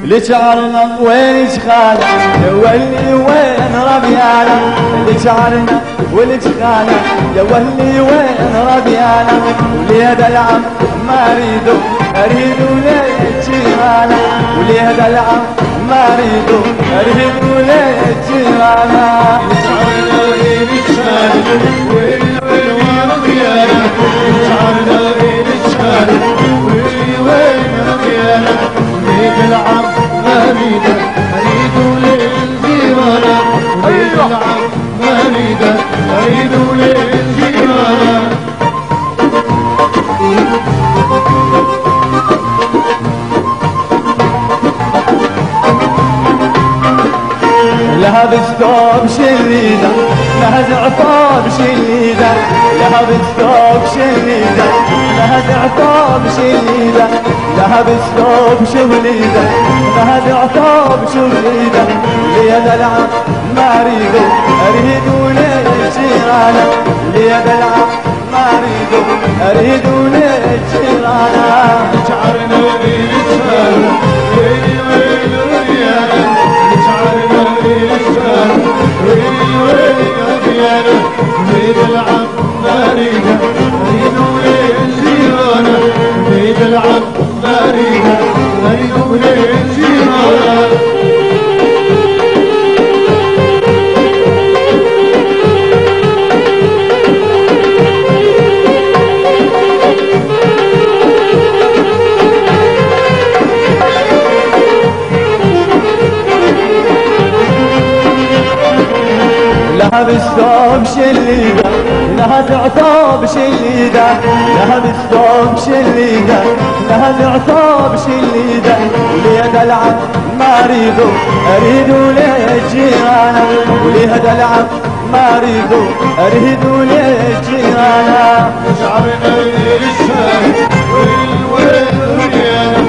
لشعرنا وين شخالة يا ولي وين ربيانا لشعرنا ولشخالة يا ولي وين ربيانا وليهذا العم ما اريدو ليه جيرانا وليهذا العم ما اريدو ليه جيرانا لشعرنا وين شخالة وين ربيانا لشعرنا وين شخالة وين ربيانا وليهذا العم اريد للجيران اريد العب ما اريد للجيران لهب ثوب شليده نهزع ثوب شليده لهب ثوب شليده نهزع ثوب شليده لهب ثوب شليده نهزع ثوب شليده ليد العم ما اريدو للجيران ليد العم ما اريدو للجيران شعرنا وين شخالة وين ربيانا شعرنا وين شخالة وين ربيانا وليد العم ما اريد للجيران وليد العم ما اريد للجيران لهب الثوب شليده نهزع ثوب شليده لهب الثوب شليده نهزع ثوب شليده وليهذا العم ما اريدو للجيران وليهذا العم ما اريدو للجيران شعرنا وين شخالة وين ربيانا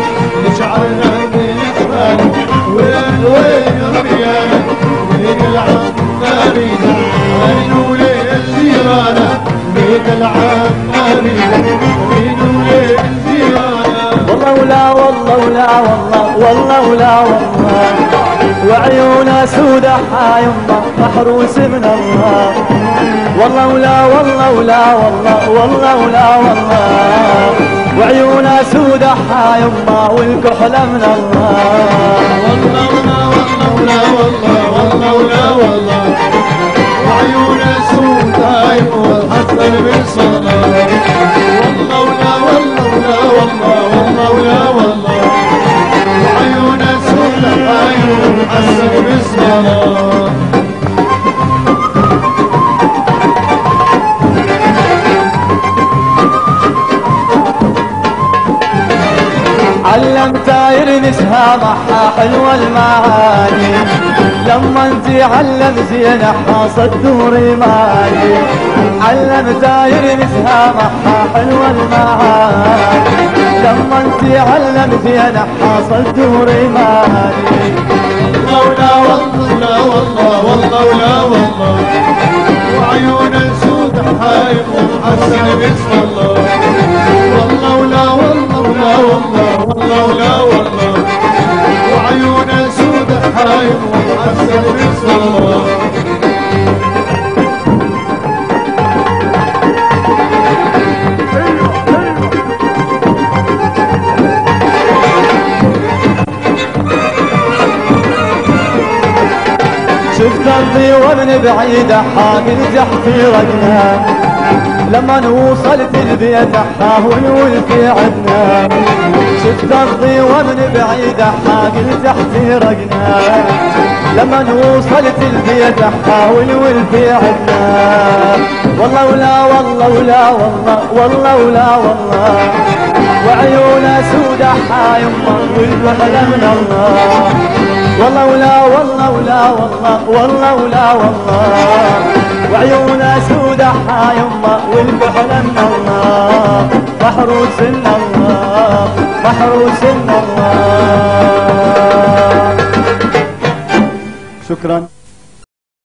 شعرنا وين شخالة وين ربيانا وليد العم ما اريد للجيران وليد العم ما اريد للجيران والله ولا والله ولا والله ولا والله وعيونا سودة حايمة محروس من الله والله ولا والله ولا والله ولا والله وعيونا سودة حايمة والكحل من الله والله ولا والله ولا والله وعيونا سودة والحسن بالصلاة والله ولا والله ولا والله وعيونا سودة والحسن بالصلاة علم تاير نسها محا حلوة المعاني لما انتي علم زين حاصد دوري مالي علم تاير نسها محا حلوة المعاني لما انتي علم زين حاصد دوري مالي والله ولا والله وعيون سود حايم وحسن بسم الله والله ولا والله وعيون سود حايم وحسن بسم الله شفت الضيوة من بعيد حامل جحفي رقنا لما وصلت البيت حاول في عنا شفت الضيوة من بعيد حامل جحفي رقنا لما وصلت البيت حاول في عنا والله ولا والله وعيونا سودة حايمة والبحر من الله والله ولا والله وعيونا سودة حايمة والبحر من الله محروس الله شكرا.